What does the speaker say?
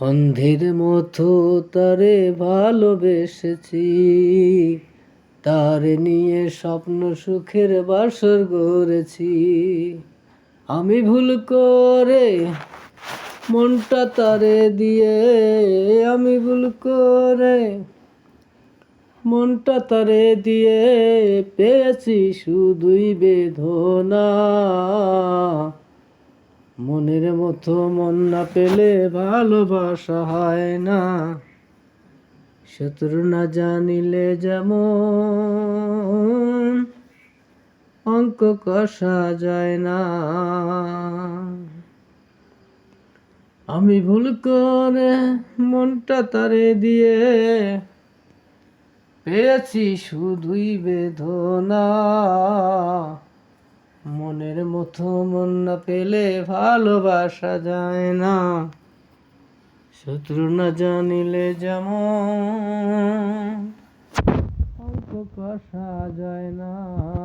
অন্ধের মতো তারে ভালোবেসেছি, তার নিয়ে স্বপ্ন সুখের বাসর গড়েছি। আমি ভুল করে মনটা তারে দিয়ে, আমি ভুল করে মনটা তারে দিয়ে পেয়েছি শুধুই বেদনা। মনের মতো মন না পেলে ভালোবাসা হয় না। শত্রু না জানিলে যেমন অঙ্ক কষা যায় না। আমি ভুল করে মনটা তারে দিয়ে পেয়েছি শুধুই বেদনা। মনের মতো মন না পেলে ভালোবাসা যায় না। শত্রু না জানিলে যেমন অঙ্ক কষা যায় না।